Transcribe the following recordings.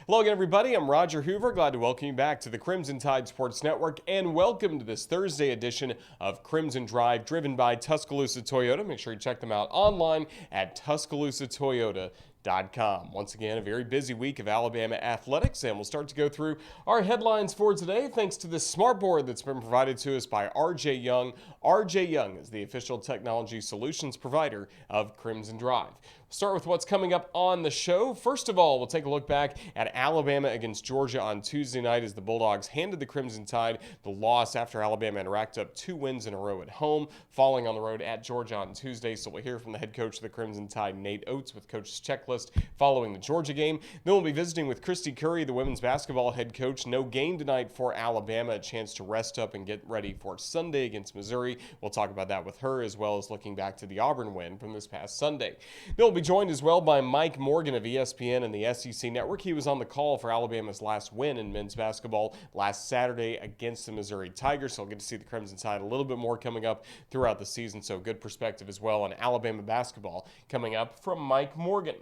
Hello again, everybody. I'm Roger Hoover. Glad to welcome you back to the Crimson Tide Sports Network, and welcome to this Thursday edition of Crimson Drive, driven by Tuscaloosa Toyota. Make sure you check them out online at TuscaloosaToyota.com. Once again, a very busy week of Alabama athletics, and we'll start to go through our headlines for today thanks to this smart board that's been provided to us by RJ Young. RJ Young is the official technology solutions provider of Crimson Drive. We'll start with what's coming up on the show. First of all, we'll take a look back at Alabama against Georgia on Tuesday night as the Bulldogs handed the Crimson Tide the loss after Alabama had racked up 2 wins in a row at home, falling on the road at Georgia on Tuesday. So we'll hear from the head coach of the Crimson Tide, Nate Oats, with Coach's Checklist following the Georgia game. Then we'll be visiting with Kristy Curry, the women's basketball head coach. No game tonight for Alabama, a chance to rest up and get ready for Sunday against Missouri. We'll talk about that with her, as well as looking back to the Auburn win from this past Sunday. Then we'll be joined as well by Mike Morgan of ESPN and the SEC Network. He was on the call for Alabama's last win in men's basketball last Saturday against the Missouri Tigers. So we'll get to see the Crimson Tide a little bit more coming up throughout the season. So good perspective as well on Alabama basketball coming up from Mike Morgan.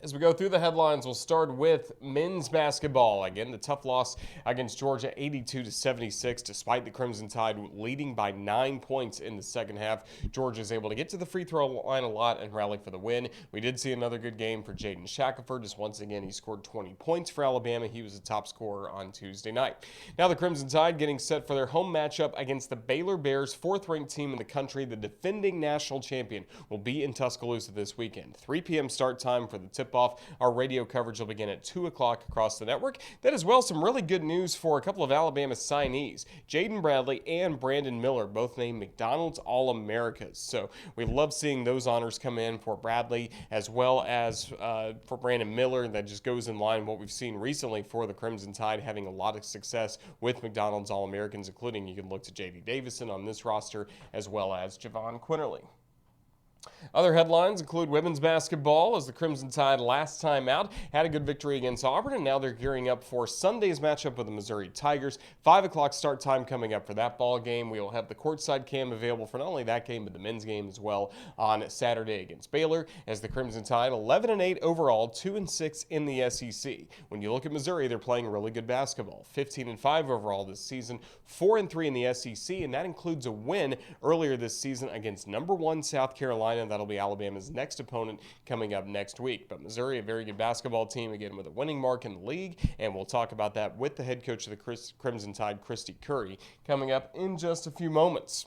As we go through the headlines, we'll start with men's basketball. Again, the tough loss against Georgia, 82-76, despite the Crimson Tide leading by 9 points in the second half. Georgia is able to get to the free throw line a lot and rally for the win. We did see another good game for Jaden Shackelford. Just once again, he scored 20 points for Alabama. He was the top scorer on Tuesday night. Now the Crimson Tide getting set for their home matchup against the Baylor Bears, 4th-ranked team in the country. The defending national champion will be in Tuscaloosa this weekend. 3 p.m. start time for the tip-off. Our radio coverage will begin at 2 o'clock across the network. That as well, some really good news for a couple of Alabama signees. Jaden Bradley and Brandon Miller, both named McDonald's All-Americas. So we love seeing those honors come in for Bradley as well as for Brandon Miller. That just goes in line with what we've seen recently for the Crimson Tide, having a lot of success with McDonald's All-Americans, including you can look to J.D. Davison on this roster as well as Javon Quinterly. Other headlines include women's basketball, as the Crimson Tide last time out had a good victory against Auburn, and now they're gearing up for Sunday's matchup with the Missouri Tigers. 5 o'clock start time coming up for that ball game. We will have the courtside cam available for not only that game, but the men's game as well on Saturday against Baylor, as the Crimson Tide 11-8 overall, 2-6 in the SEC. When you look at Missouri, they're playing really good basketball. 15-5 overall this season, 4-3 in the SEC, and that includes a win earlier this season against number 1 South Carolina. That'll be Alabama's next opponent coming up next week. But Missouri, a very good basketball team, again with a winning mark in the league, and we'll talk about that with the head coach of the Crimson Tide, Kristy Curry, coming up in just a few moments.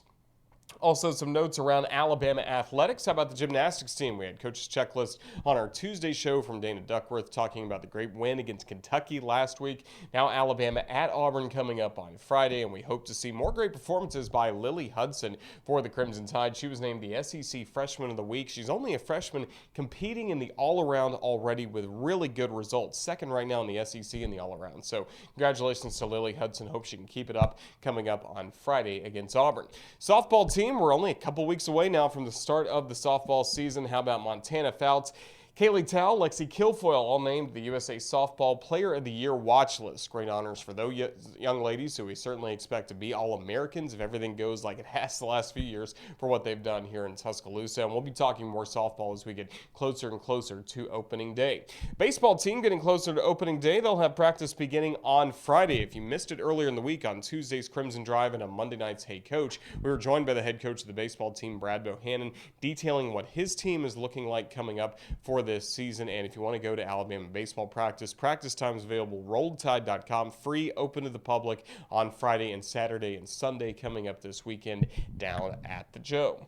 Also, some notes around Alabama athletics. How about the gymnastics team? We had Coach's Checklist on our Tuesday show from Dana Duckworth talking about the great win against Kentucky last week. Now Alabama at Auburn coming up on Friday, and we hope to see more great performances by Lily Hudson for the Crimson Tide. She was named the SEC Freshman of the Week. She's only a freshman competing in the all-around already with really good results. Second right now in the SEC in the all-around. So congratulations to Lily Hudson. Hope she can keep it up coming up on Friday against Auburn. Softball team, we're only a couple weeks away now from the start of the softball season. How about Montana Fouts, Kaylee Tao, Lexi Kilfoyle, all named the USA Softball Player of the Year watch list. Great honors for those young ladies who we certainly expect to be All-Americans if everything goes like it has the last few years for what they've done here in Tuscaloosa. And we'll be talking more softball as we get closer and closer to opening day. Baseball team getting closer to opening day. They'll have practice beginning on Friday. If you missed it earlier in the week on Tuesday's Crimson Drive and on Monday night's Hey Coach, we were joined by the head coach of the baseball team, Brad Bohannon, detailing what his team is looking like coming up for this season. And if you want to go to Alabama baseball practice time is available, rolledtide.com, free, open to the public on Friday and Saturday and Sunday coming up this weekend down at the Joe.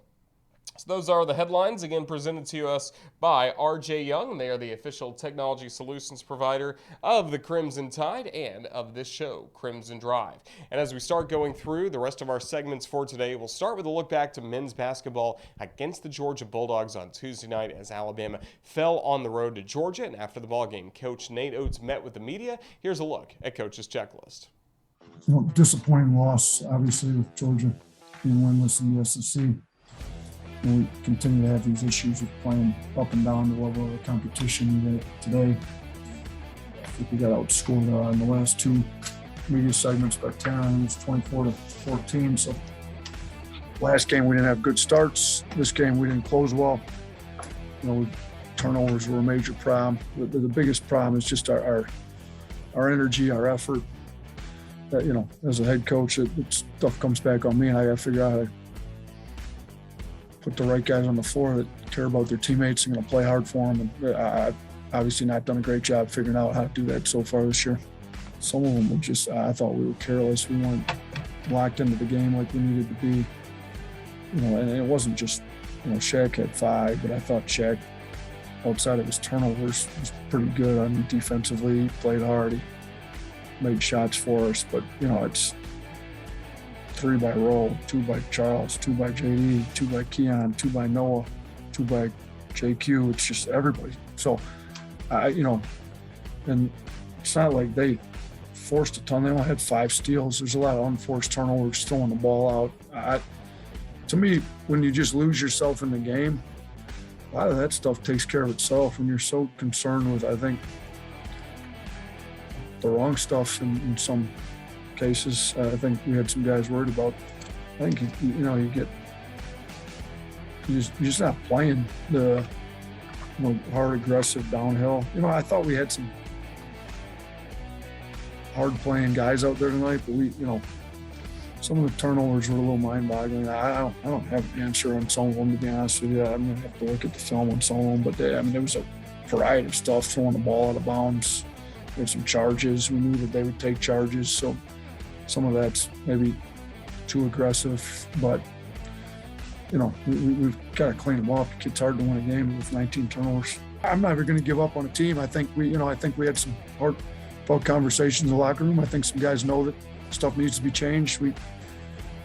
So those are the headlines, again presented to us by RJ Young. They are the official technology solutions provider of the Crimson Tide and of this show, Crimson Drive. And as we start going through the rest of our segments for today, we'll start with a look back to men's basketball against the Georgia Bulldogs on Tuesday night as Alabama fell on the road to Georgia. And after the ballgame, Coach Nate Oats met with the media. Here's a look at Coach's Checklist. Disappointing loss, obviously, with Georgia being winless in the SEC. And we continue to have these issues with playing up and down the level of the competition today. I think we got outscored in the last 2 media segments by 10. It was 24-14. So last game we didn't have good starts. This game we didn't close well. Turnovers were a major problem. The biggest problem is just our our energy, our effort. That, as a head coach, that stuff comes back on me, and I got to figure out how to put the right guys on the floor that care about their teammates and going to play hard for them. And I've obviously not done a great job figuring out how to do that so far this year. Some of them were just, I thought we were careless. We weren't locked into the game like we needed to be. And it wasn't just, Shaq had 5, but I thought Shaq, outside of his turnovers, was pretty good. I mean, defensively, he played hard. He made shots for us, but, it's 3 by Rowe, 2 by Charles, 2 by JD, 2 by Keon, 2 by Noah, 2 by JQ. It's just everybody. So, and it's not like they forced a ton. They only had 5 steals. There's a lot of unforced turnovers, throwing the ball out. To me, when you just lose yourself in the game, a lot of that stuff takes care of itself when you're so concerned with, I think, the wrong stuff in some cases. I think we had some guys worried about. I think you're just not playing the hard, aggressive downhill. I thought we had some hard playing guys out there tonight, but some of the turnovers were a little mind-boggling. I don't have an answer on some of them, to be honest with you. I'm gonna have to look at the film on some of them, but there was a variety of stuff, throwing the ball out of bounds. There were some charges. We knew that they would take charges, so some of that's maybe too aggressive, but we've got to clean them up. It's hard to win a game with 19 turnovers. I'm never going to give up on a team. I think we had some heartfelt conversations in the locker room. I think some guys know that stuff needs to be changed. We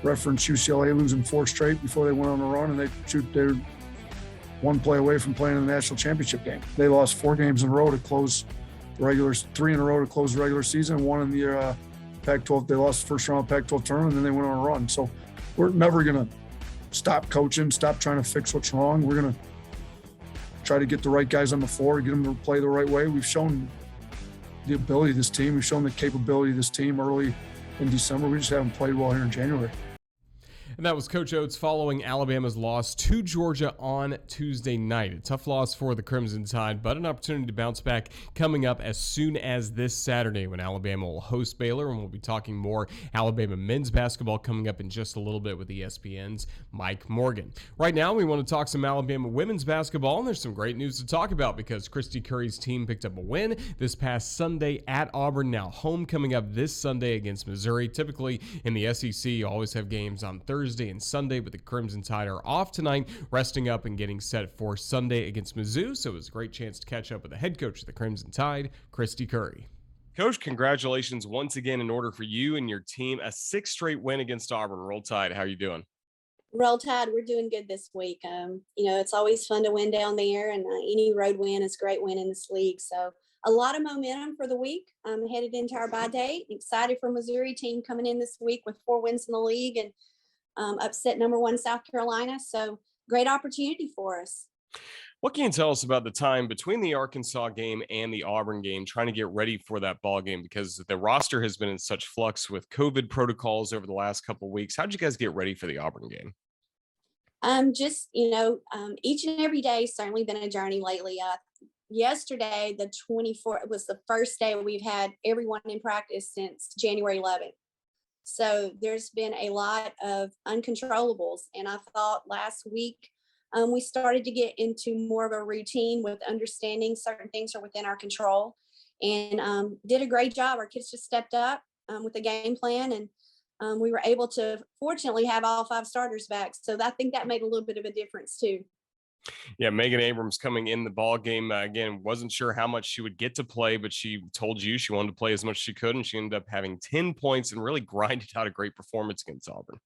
referenced UCLA losing 4 straight before they went on a run, and they're 1 play away from playing in the national championship game. They lost 4 games in a row to close the regular, 3 in a row to close the regular season, 1 in the Pac-12. They lost the first round of Pac-12 tournament, and then they went on a run. So we're never going to stop coaching, stop trying to fix what's wrong. We're going to try to get the right guys on the floor, get them to play the right way. We've shown the ability of this team. We've shown the capability of this team early in December. We just haven't played well here in January. And that was Coach Oats following Alabama's loss to Georgia on Tuesday night. A tough loss for the Crimson Tide, but an opportunity to bounce back coming up as soon as this Saturday when Alabama will host Baylor, and we'll be talking more Alabama men's basketball coming up in just a little bit with ESPN's Mike Morgan. Right now, we want to talk some Alabama women's basketball, and there's some great news to talk about because Kristy Curry's team picked up a win this past Sunday at Auburn. Now home coming up this Sunday against Missouri. Typically in the SEC, you always have games on Thursday and Sunday, but the Crimson Tide are off tonight, resting up and getting set for Sunday against Mizzou. So it was a great chance to catch up with the head coach of the Crimson Tide, Kristy Curry. Coach, congratulations once again in order for you and your team. A 6th straight win against Auburn. Roll Tide, how are you doing? Roll Tide, we're doing good this week. It's always fun to win down there, and any road win is a great win in this league. So a lot of momentum for the week. I'm headed into our bye date. Excited for Missouri team coming in this week with 4 wins in the league and upset number 1 South Carolina. So great opportunity for us. What can you tell us about the time between the Arkansas game and the Auburn game, trying to get ready for that ball game? Because the roster has been in such flux with COVID protocols over the last couple of weeks. How did you guys get ready for the Auburn game? Each and every day certainly been a journey lately. Yesterday, the 24th, was the first day we've had everyone in practice since January 11th. So there's been a lot of uncontrollables. And I thought last week we started to get into more of a routine with understanding certain things are within our control, and did a great job. Our kids just stepped up with the game plan, and we were able to fortunately have all 5 starters back. So I think that made a little bit of a difference too. Yeah, Megan Abrams coming in the ball game again, wasn't sure how much she would get to play, but she told you she wanted to play as much as she could, and she ended up having 10 points and really grinded out a great performance against Auburn.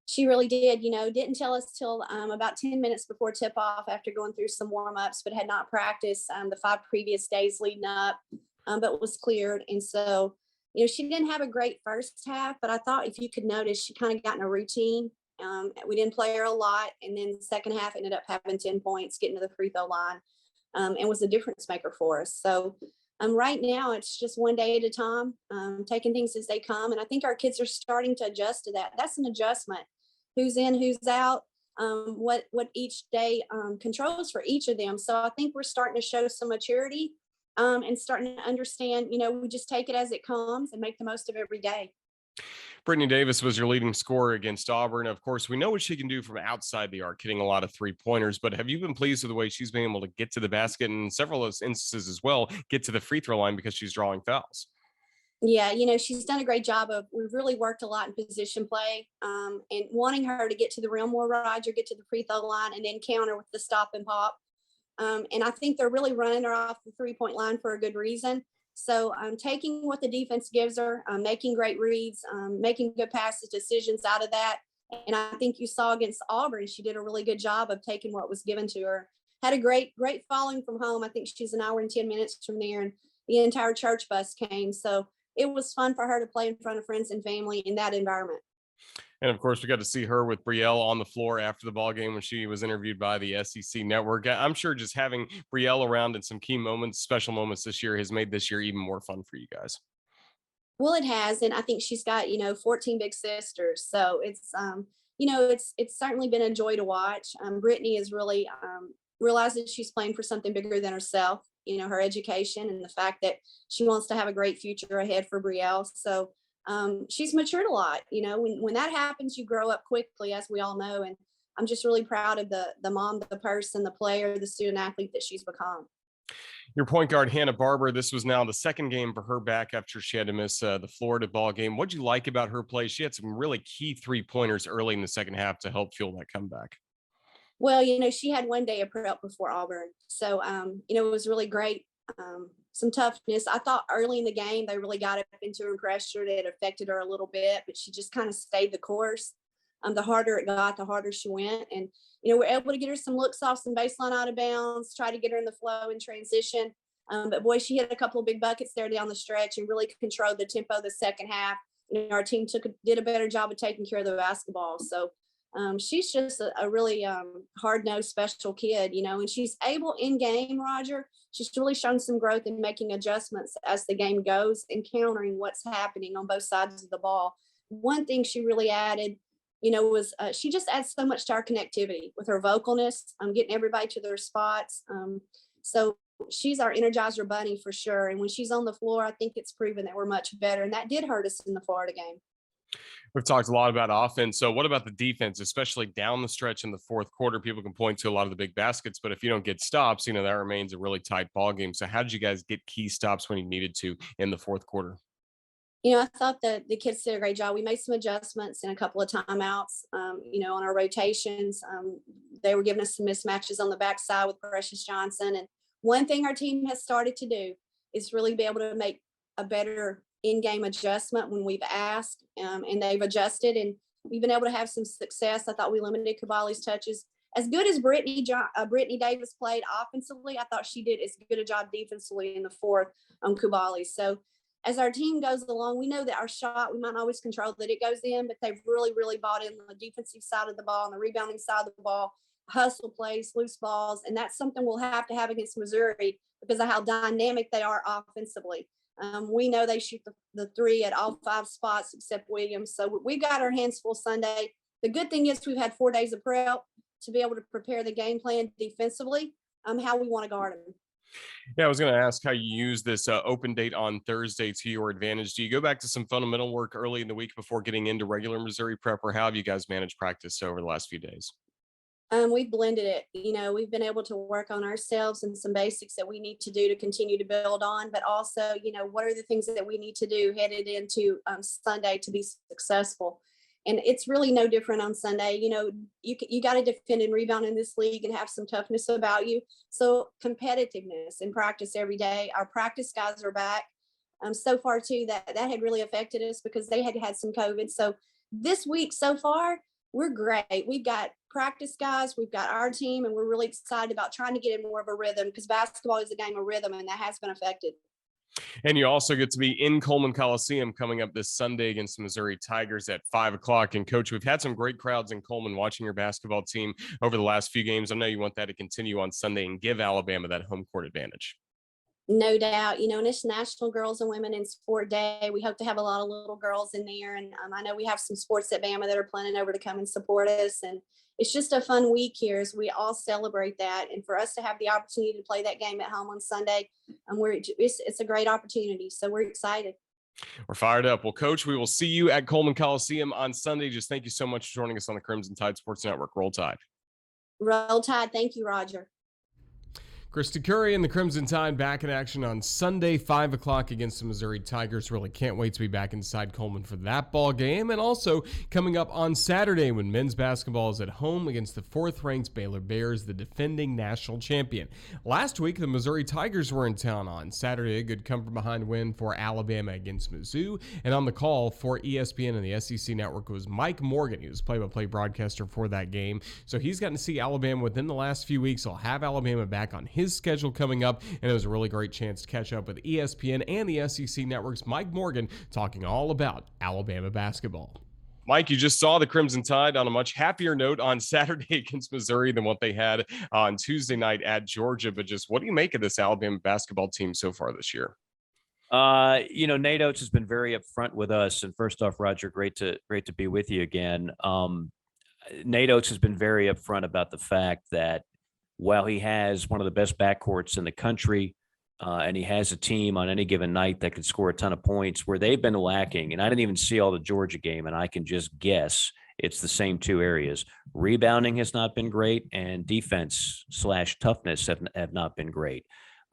She really did. Didn't tell us till about 10 minutes before tip-off after going through some warm-ups, but had not practiced the 5 previous days leading up, but was cleared. And so, she didn't have a great first half, but I thought if you could notice, she kind of got in a routine. We didn't play her a lot, and then the second half ended up having 10 points, getting to the free throw line, and was a difference maker for us. So right now it's just one day at a time, taking things as they come, and I think our kids are starting to adjust to that. That's an adjustment. Who's in, who's out, what each day controls for each of them. So I think we're starting to show some maturity and starting to understand, we just take it as it comes and make the most of every day. Brittany Davis was your leading scorer against Auburn. Of course, we know what she can do from outside the arc, hitting a lot of three-pointers, but have you been pleased with the way she's been able to get to the basket and in several of those instances as well, get to the free throw line because she's drawing fouls? Yeah, she's done a great job we've really worked a lot in position play, and wanting her to get to the rim more, Roger, get to the free throw line, and then counter with the stop and pop. And I think they're really running her off the 3-point line for a good reason. So taking what the defense gives her, making great reads, making good passes, decisions out of that. And I think you saw against Auburn, she did a really good job of taking what was given to her. Had a great following from home. I think she's an hour and 10 minutes from there, and the entire church bus came. So it was fun for her to play in front of friends and family in that environment. And of course, we got to see her with Brielle on the floor after the ball game when she was interviewed by the SEC Network. I'm sure just having Brielle around in some key moments, special moments this year, has made this year even more fun for you guys. Well, it has, and I think she's got 14 big sisters, so it's certainly been a joy to watch. Brittany is really realizes she's playing for something bigger than herself. Her education and the fact that she wants to have a great future ahead for Brielle. So she's matured a lot. When that happens, you grow up quickly, as we all know. And I'm just really proud of the mom, the person, the player, the student athlete that she's become. Your point guard, Hannah Barbour, this was now the second game for her back after she had to miss the Florida ball game. What'd you like about her play? She had some really key 3-pointers early in the second half to help fuel that comeback. Well, she had one day of prep before Auburn. So, it was really great. Some toughness. I thought early in the game, they really got up into her pressure. It affected her a little bit, but she just kind of stayed the course. The harder it got, the harder she went. And, we're able to get her some looks off, some baseline out of bounds, try to get her in the flow and transition. But boy, she hit a couple of big buckets there down the stretch and really controlled the tempo of the second half. Our team did a better job of taking care of the basketball. So she's just a really hard-nosed special kid, and she's able in game, Roger. She's really shown some growth in making adjustments as the game goes and countering what's happening on both sides of the ball. One thing she really added, was she just adds so much to our connectivity with her vocalness, getting everybody to their spots. So she's our Energizer bunny for sure. And when she's on the floor, I think it's proven that we're much better. And that did hurt us in the Florida game. We've talked a lot about offense. So what about the defense, especially down the stretch in the fourth quarter? People can point to a lot of the big baskets, but if you don't get stops, that remains a really tight ball game. So how did you guys get key stops when you needed to in the fourth quarter? I thought that the kids did a great job. We made some adjustments and a couple of timeouts, on our rotations. They were giving us some mismatches on the backside with Precious Johnson. And one thing our team has started to do is really be able to make a better in-game adjustment when we've asked, and they've adjusted, and we've been able to have some success. I thought we limited Cavalli's touches. As good as Brittany Davis played offensively, I thought she did as good a job defensively in the fourth on Cavalli. So as our team goes along, we know that our shot, we might not always control that it goes in, but they've really, really bought in on the defensive side of the ball and the rebounding side of the ball, hustle plays, loose balls. And that's something we'll have to have against Missouri because of how dynamic they are offensively. We know they shoot the three at all 5 spots except Williams. So we've got our hands full Sunday. The good thing is we've had 4 days of prep to be able to prepare the game plan defensively, how we want to guard them. Yeah, I was going to ask how you use this open date on Thursday to your advantage. Do you go back to some fundamental work early in the week before getting into regular Missouri prep, or how have you guys managed practice over the last few days? We've blended it. We've been able to work on ourselves and some basics that we need to do to continue to build on, but also, what are the things that we need to do headed into Sunday to be successful? And it's really no different on Sunday. You got to defend and rebound in this league and have some toughness about you. So competitiveness and practice every day. Our practice guys are back. So far too, that had really affected us because they had some COVID. So this week so far, we're great. We've got practice guys, we've got our team, and we're really excited about trying to get in more of a rhythm because basketball is a game of rhythm, and that has been affected. And you also get to be in Coleman Coliseum coming up this Sunday against the Missouri Tigers at 5:00. And Coach, we've had some great crowds in Coleman watching your basketball team over the last few games. I know you want that to continue on Sunday and give Alabama that home court advantage. No doubt, and it's National Girls and Women in Sport Day. We hope to have a lot of little girls in there. And I know we have some sports at Bama that are planning over to come and support us. And it's just a fun week here as we all celebrate that. And for us to have the opportunity to play that game at home on Sunday, it's a great opportunity. So we're excited. We're fired up. Well, Coach, we will see you at Coleman Coliseum on Sunday. Just thank you so much for joining us on the Crimson Tide Sports Network. Roll Tide. Roll Tide. Thank you, Roger. Kristy Curry and the Crimson Tide back in action on Sunday, 5 o'clock against the Missouri Tigers. Really can't wait to be back inside Coleman for that ball game. And also coming up on Saturday when men's basketball is at home against the 4th-ranked Baylor Bears, the defending national champion. Last week, the Missouri Tigers were in town on Saturday. A good come-from-behind win for Alabama against Mizzou. And on the call for ESPN and the SEC Network was Mike Morgan. He was play-by-play broadcaster for that game. So he's gotten to see Alabama within the last few weeks. He'll have Alabama back on his schedule coming up, and it was a really great chance to catch up with ESPN and the SEC Network's Mike Morgan talking all about Alabama basketball. Mike, you just saw the Crimson Tide on a much happier note on Saturday against Missouri than what they had on Tuesday night at Georgia. But just what do you make of this Alabama basketball team so far this year? Nate Oats has been very upfront with us. And first off, Roger, great to be with you again. Nate Oats has been very upfront about the fact that while he has one of the best backcourts in the country, and he has a team on any given night that could score a ton of points, where they've been lacking, and I didn't even see all the Georgia game, and I can just guess it's the same two areas. Rebounding has not been great, and defense/toughness have not been great.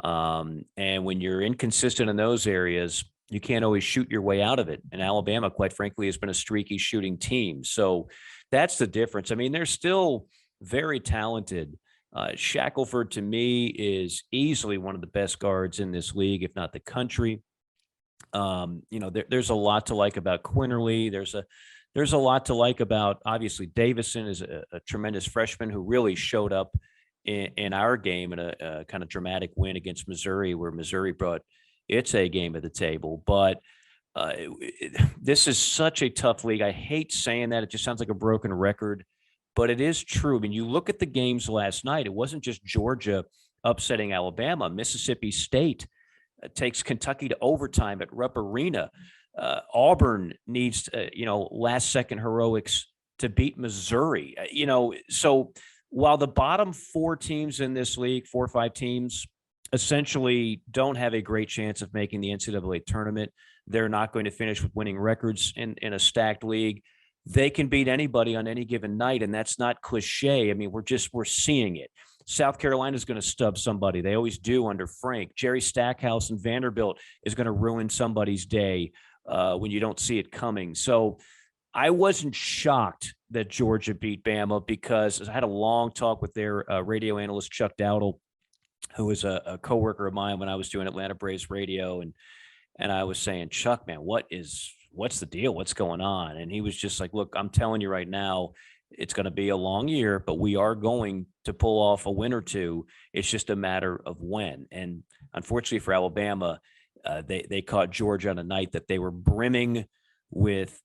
And when you're inconsistent in those areas, you can't always shoot your way out of it. And Alabama, quite frankly, has been a streaky shooting team. So that's the difference. I mean, they're still very talented. Shackelford, to me, is easily one of the best guards in this league, if not the country. There's a lot to like about Quinterly. There's a lot to like about, obviously, Davison is a tremendous freshman who really showed up in our game in a kind of dramatic win against Missouri, where Missouri brought its A game to the table. But this is such a tough league. I hate saying that. It just sounds like a broken record. But it is true. I mean, you look at the games last night, it wasn't just Georgia upsetting Alabama. Mississippi State takes Kentucky to overtime at Rupp Arena. Auburn needs, last-second heroics to beat Missouri. So while the bottom 4 teams in this league, 4 or 5 teams, essentially don't have a great chance of making the NCAA tournament, they're not going to finish with winning records in a stacked league. They can beat anybody on any given night, and that's not cliche. I mean, we're seeing it. South Carolina is going to stub somebody. They always do under Frank. Jerry Stackhouse and Vanderbilt is going to ruin somebody's day when you don't see it coming. So I wasn't shocked that Georgia beat Bama, because I had a long talk with their radio analyst, Chuck Dowdle, who was a coworker of mine when I was doing Atlanta Braves radio. And I was saying, Chuck, man, what's the deal? What's going on? And he was just like, look, I'm telling you right now, it's going to be a long year, but we are going to pull off a win or two. It's just a matter of when. And unfortunately for Alabama, they caught Georgia on a night that they were brimming with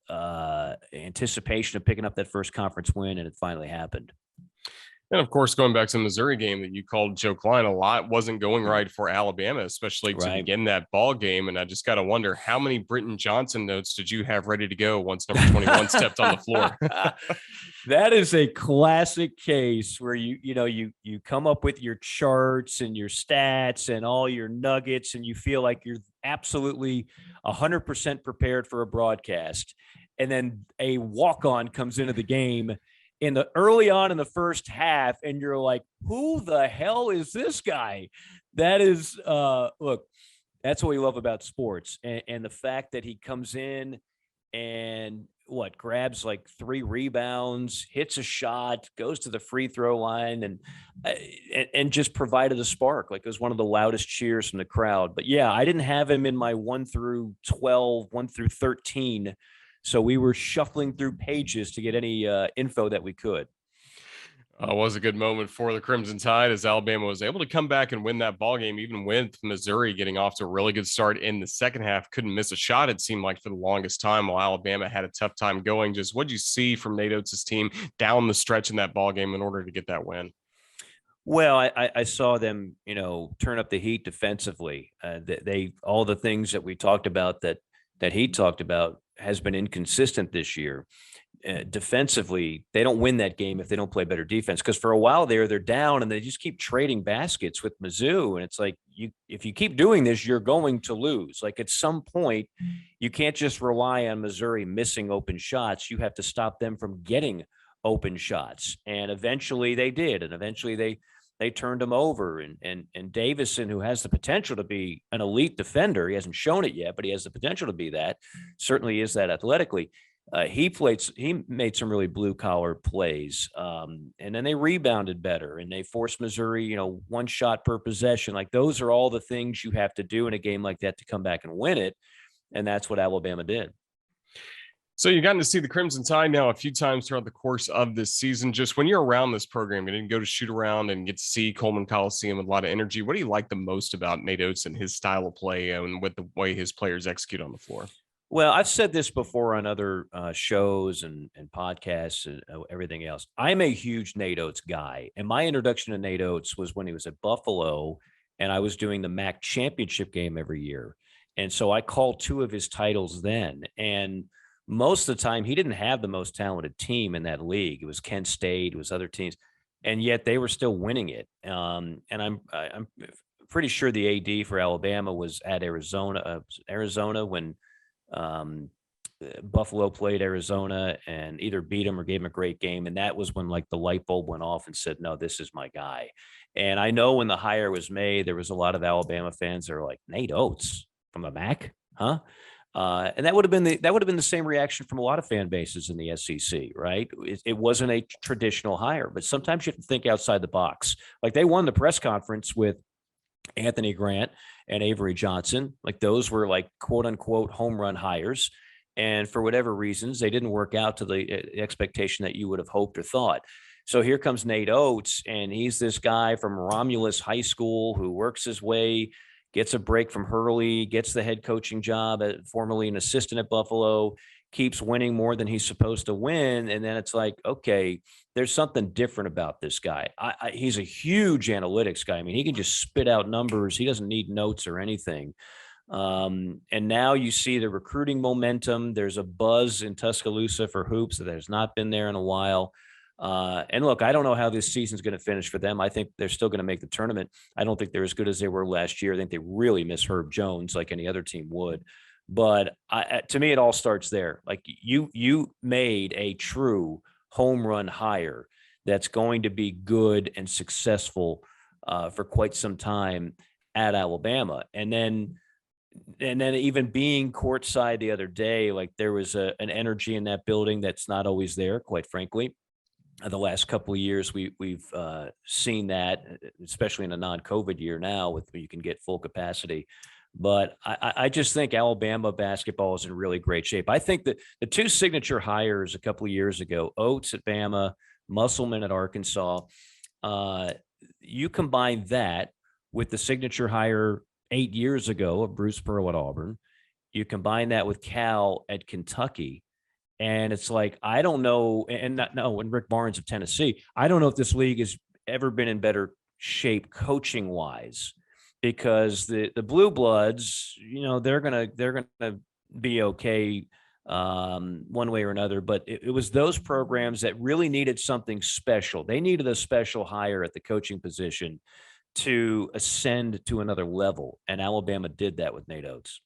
anticipation of picking up that first conference win, and it finally happened. And, of course, going back to the Missouri game that you called Joe Klein, a lot wasn't going right for Alabama, especially to begin that ball game. And I just got to wonder, how many Britton Johnson notes did you have ready to go once number 21 stepped on the floor? That is a classic case where you come up with your charts and your stats and all your nuggets, and you feel like you're absolutely 100% prepared for a broadcast. And then a walk-on comes into the game early on in the first half, and you're like, who the hell is this guy? That is, look, that's what we love about sports. And the fact that he comes in and grabs like 3 rebounds, hits a shot, goes to the free throw line, and just provided a spark. Like, it was one of the loudest cheers from the crowd. But yeah, I didn't have him in my 1 through 12, 1 through 13. So we were shuffling through pages to get any info that we could. It was a good moment for the Crimson Tide as Alabama was able to come back and win that ball game, even with Missouri getting off to a really good start in the second half. Couldn't miss a shot, it seemed like, for the longest time, while Alabama had a tough time going. Just what did you see from Nate Oates' team down the stretch in that ball game in order to get that win? Well, I saw them, turn up the heat defensively. They all the things that we talked about that he talked about has been inconsistent this year. defensively, they don't win that game if they don't play better defense. Because for a while there, they're down and they just keep trading baskets with Mizzou. And it's like, if you keep doing this, you're going to lose. Like at some point, you can't just rely on Missouri missing open shots. You have to stop them from getting open shots. And eventually they did. And eventually they turned him over. And Davison, who has the potential to be an elite defender, he hasn't shown it yet, but he has the potential to be that, certainly is that athletically. He made some really blue collar plays. And then they rebounded better and they forced Missouri, one shot per possession. Like those are all the things you have to do in a game like that to come back and win it. And that's what Alabama did. So you've gotten to see the Crimson Tide now a few times throughout the course of this season. Just when you're around this program, you didn't go to shoot around and get to see Coleman Coliseum with a lot of energy. What do you like the most about Nate Oats and his style of play and with the way his players execute on the floor? Well, I've said this before on other shows and podcasts and everything else. I'm a huge Nate Oats guy. And my introduction to Nate Oats was when he was at Buffalo and I was doing the MAC championship game every year. And so I called 2 of his titles then. And most of the time, he didn't have the most talented team in that league. It was Kent State, it was other teams, and yet they were still winning it. And I'm pretty sure the AD for Alabama was at Arizona when Buffalo played Arizona and either beat him or gave him a great game. And that was when like the light bulb went off and said, no, this is my guy. And I know when the hire was made, there was a lot of Alabama fans that are like, Nate Oats from the MAC, huh? And that would have been the same reaction from a lot of fan bases in the SEC, right? It wasn't a traditional hire, but sometimes you have to think outside the box. Like they won the press conference with Anthony Grant and Avery Johnson. Like those were like quote unquote home run hires. And for whatever reasons, they didn't work out to the expectation that you would have hoped or thought. So here comes Nate Oats, and he's this guy from Romulus High School who works his way, gets a break from Hurley, gets the head coaching job, formerly an assistant at Buffalo, keeps winning more than he's supposed to win. And then it's like, okay, there's something different about this guy. He's a huge analytics guy. I mean, he can just spit out numbers. He doesn't need notes or anything. And now you see the recruiting momentum. There's a buzz in Tuscaloosa for hoops that has not been there in a while. And look, I don't know how this season's going to finish for them. I think they're still going to make the tournament. I don't think they're as good as they were last year. I think they really miss Herb Jones like any other team would. But to me, it all starts there. Like you made a true home run hire that's going to be good and successful for quite some time at Alabama. And then even being courtside the other day, like there was an energy in that building that's not always there, quite frankly. The last couple of years, we've seen that, especially in a non-COVID year now, with you can get full capacity. But I just think Alabama basketball is in really great shape. I think that the 2 signature hires a couple of years ago, Oats at Bama, Musselman at Arkansas, you combine that with the signature hire 8 years ago of Bruce Pearl at Auburn, you combine that with Cal at Kentucky. And it's like, I don't know, and Rick Barnes of Tennessee, I don't know if this league has ever been in better shape coaching wise, because the Blue Bloods, they're gonna be okay one way or another. But it was those programs that really needed something special. They needed a special hire at the coaching position to ascend to another level, and Alabama did that with Nate Oats.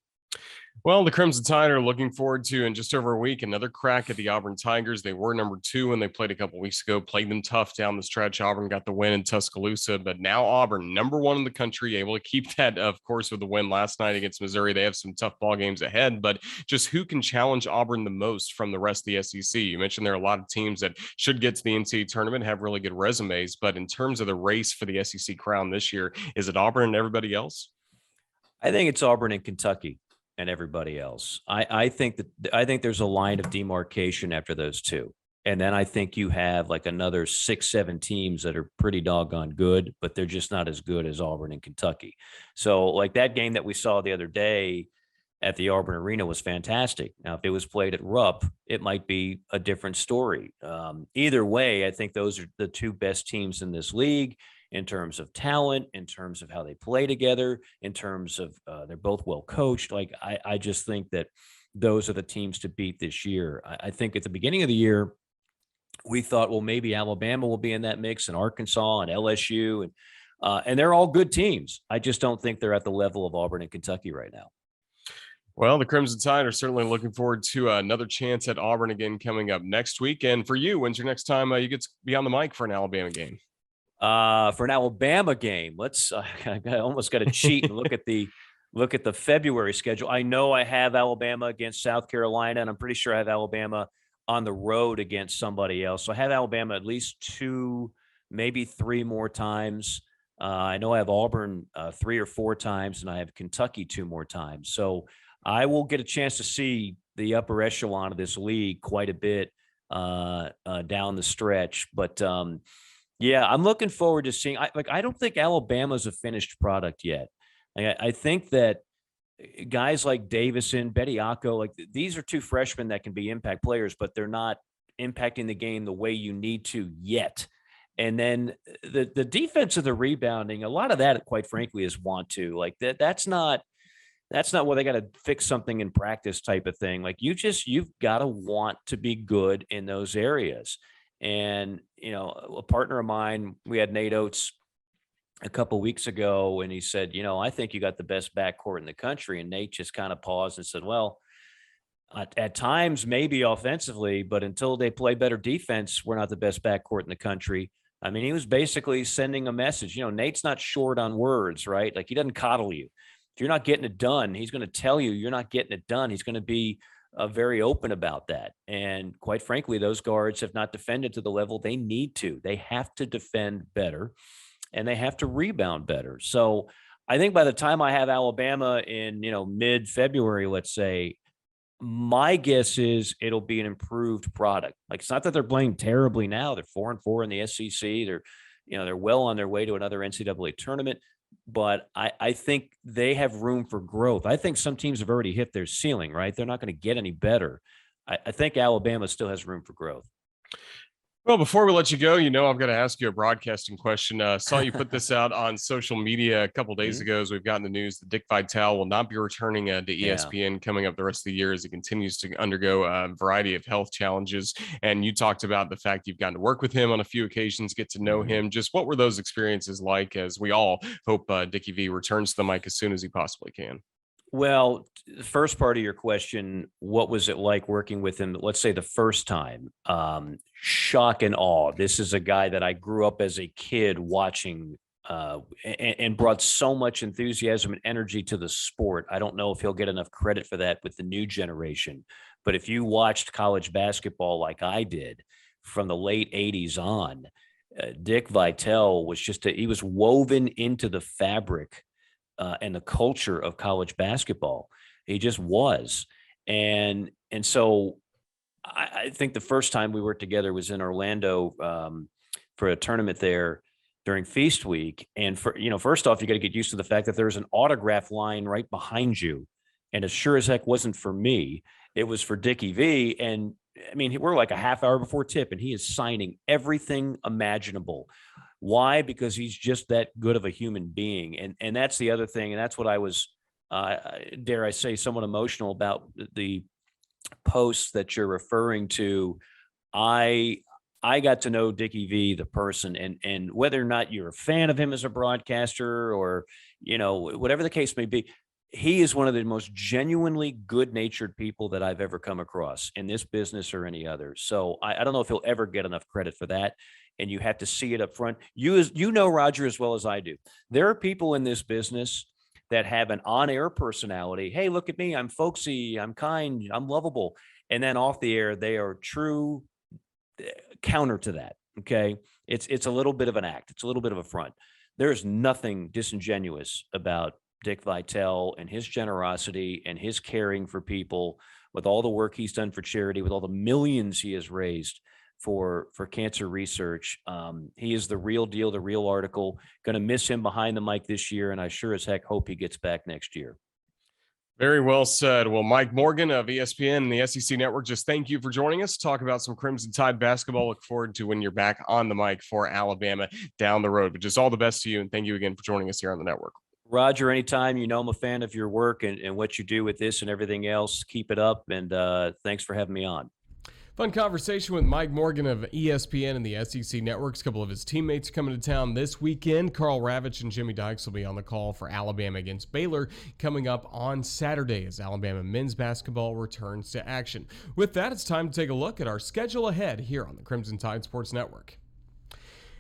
Well, the Crimson Tide are looking forward to, in just over a week, another crack at the Auburn Tigers. They were number 2 when they played a couple weeks ago, played them tough down the stretch. Auburn got the win in Tuscaloosa, but now Auburn, number 1 in the country, able to keep that, of course, with the win last night against Missouri. They have some tough ball games ahead, but just who can challenge Auburn the most from the rest of the SEC? You mentioned there are a lot of teams that should get to the NCAA tournament, have really good resumes, but in terms of the race for the SEC crown this year, is it Auburn and everybody else? I think it's Auburn and Kentucky and everybody else. I think there's a line of demarcation after those 2. And then I think you have like another 6-7 teams that are pretty doggone good, but they're just not as good as Auburn and Kentucky. So like that game that we saw the other day at the Auburn Arena was fantastic. Now, if it was played at Rupp, it might be a different story. Either way, I think those are the 2 best teams in this league in terms of talent, in terms of how they play together, in terms of they're both well coached. Like I just think that those are the teams to beat this year. I think at the beginning of the year, we thought, well, maybe Alabama will be in that mix, and Arkansas and LSU, and they're all good teams. I just don't think they're at the level of Auburn and Kentucky right now. Well, the Crimson Tide are certainly looking forward to another chance at Auburn again coming up next week. And for you, when's your next time you get to be on the mic for an Alabama game? For an Alabama game, I almost got to cheat and look at the February schedule. I know I have Alabama against South Carolina, and I'm pretty sure I have Alabama on the road against somebody else. So I have Alabama at least 2, maybe 3 more times. I know I have Auburn 3 or 4 times, and I have Kentucky 2 more times. So I will get a chance to see the upper echelon of this league quite a bit down the stretch. But yeah, I'm looking forward to seeing. I don't think Alabama's a finished product yet. I think that guys like Davison, Bediako, like these are 2 freshmen that can be impact players, but they're not impacting the game the way you need to yet. And then the defense of the rebounding, a lot of that, quite frankly, is want to. Like that's not where they got to fix something in practice type of thing. Like you've got to want to be good in those areas. And, a partner of mine, we had Nate Oats a couple of weeks ago, and he said, I think you got the best backcourt in the country. And Nate just kind of paused and said, well, at times maybe offensively, but until they play better defense, we're not the best backcourt in the country. I mean, he was basically sending a message. Nate's not short on words, right? Like he doesn't coddle you. If you're not getting it done, he's going to tell you you're not getting it done. He's going to be very open about that. And quite frankly, those guards have not defended to the level they need to. They have to defend better, and they have to rebound better. So I think by the time I have Alabama in, mid-February, let's say, my guess is it'll be an improved product. Like, it's not that they're playing terribly now. They're 4-4 in the SEC. They're well on their way to another NCAA tournament. But I think they have room for growth. I think some teams have already hit their ceiling, right? They're not going to get any better. I think Alabama still has room for growth. Well, before we let you go, I've got to ask you a broadcasting question. Saw you put this out on social media a couple days ago as we've gotten the news that Dick Vitale will not be returning to ESPN coming up the rest of the year as he continues to undergo a variety of health challenges. And you talked about the fact you've gotten to work with him on a few occasions, get to know him. Just what were those experiences like, as we all hope Dickie V returns to the mic as soon as he possibly can? Well, the first part of your question, what was it like working with him? Let's say the first time, shock and awe. This is a guy that I grew up as a kid watching and brought so much enthusiasm and energy to the sport. I don't know if he'll get enough credit for that with the new generation. But if you watched college basketball like I did from the late 80s on, Dick Vitale was he was woven into the fabric and the culture of college basketball. He just was. And so I think the first time we worked together was in Orlando for a tournament there during Feast Week. And first off, you got to get used to the fact that there's an autograph line right behind you. And it sure as heck wasn't for me. It was for Dickie V. And I mean, we're like a half hour before tip, and he is signing everything imaginable. Why? Because he's just that good of a human being. And that's the other thing. And that's what I was, dare I say, somewhat emotional about the posts that you're referring to. I got to know Dickie V, the person, and whether or not you're a fan of him as a broadcaster or, whatever the case may be, he is one of the most genuinely good-natured people that I've ever come across in this business or any other. So I don't know if he'll ever get enough credit for that. And you have to see it up front. You know, Roger, as well as I do. There are people in this business that have an on-air personality. Hey, look at me. I'm folksy. I'm kind. I'm lovable. And then off the air, they are true counter to that. Okay. It's a little bit of an act. It's a little bit of a front. There's nothing disingenuous about Dick Vitale and his generosity and his caring for people, with all the work he's done for charity, with all the millions he has raised for cancer research. He is the real deal, the real article. Going to miss him behind the mic this year, and I sure as heck hope he gets back next year. Very well said. Well, Mike Morgan of ESPN and the SEC Network, just thank you for joining us. Talk about some Crimson Tide basketball. Look forward to when you're back on the mic for Alabama down the road. But just all the best to you, and thank you again for joining us here on the network. Roger, anytime, I'm a fan of your work and what you do with this and everything else. Keep it up, and thanks for having me on. Fun conversation with Mike Morgan of ESPN and the SEC Networks. A couple of his teammates coming to town this weekend. Carl Ravitch and Jimmy Dykes will be on the call for Alabama against Baylor coming up on Saturday as Alabama men's basketball returns to action. With that, it's time to take a look at our schedule ahead here on the Crimson Tide Sports Network.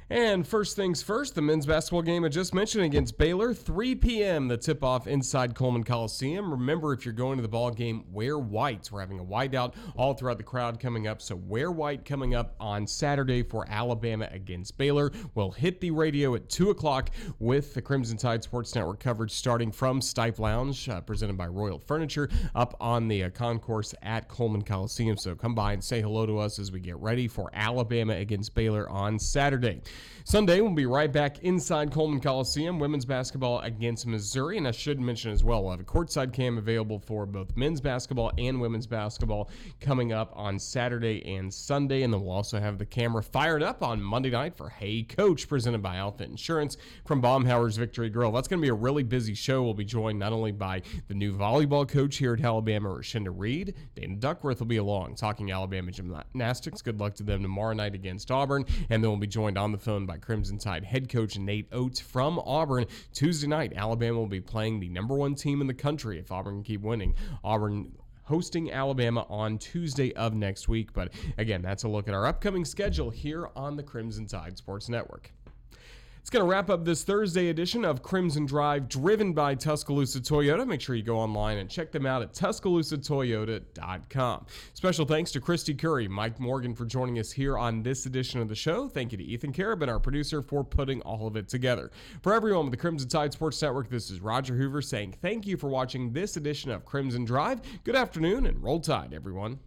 And first things first, the men's basketball game I just mentioned against Baylor, 3 p.m. the tip-off inside Coleman Coliseum. Remember, if you're going to the ball game, wear white. We're having a whiteout all throughout the crowd coming up, so wear white coming up on Saturday for Alabama against Baylor. We'll hit the radio at 2 o'clock with the Crimson Tide Sports Network coverage starting from Stipe Lounge, presented by Royal Furniture, up on the concourse at Coleman Coliseum. So come by and say hello to us as we get ready for Alabama against Baylor on Saturday. Sunday, we'll be right back inside Coleman Coliseum, women's basketball against Missouri. And I should mention as well, we'll have a courtside cam available for both men's basketball and women's basketball coming up on Saturday and Sunday. And then we'll also have the camera fired up on Monday night for Hey Coach, presented by Outfit Insurance from Baumhauer's Victory Grill. That's going to be a really busy show. We'll be joined not only by the new volleyball coach here at Alabama, Rashinda Reed. Dana Duckworth will be along talking Alabama gymnastics. Good luck to them tomorrow night against Auburn. And then we'll be joined on the phone by Crimson Tide head coach Nate Oats from Auburn. Tuesday night, Alabama will be playing the number one team in the country if Auburn can keep winning. Auburn hosting Alabama on Tuesday of next week. But again, that's a look at our upcoming schedule here on the Crimson Tide Sports Network. It's going to wrap up this Thursday edition of Crimson Drive, driven by Tuscaloosa Toyota. Make sure you go online and check them out at TuscaloosaToyota.com. Special thanks to Kristy Curry, Mike Morgan for joining us here on this edition of the show. Thank you to Ethan Carabin, our producer, for putting all of it together. For everyone with the Crimson Tide Sports Network, this is Roger Hoover saying thank you for watching this edition of Crimson Drive. Good afternoon and roll tide, everyone.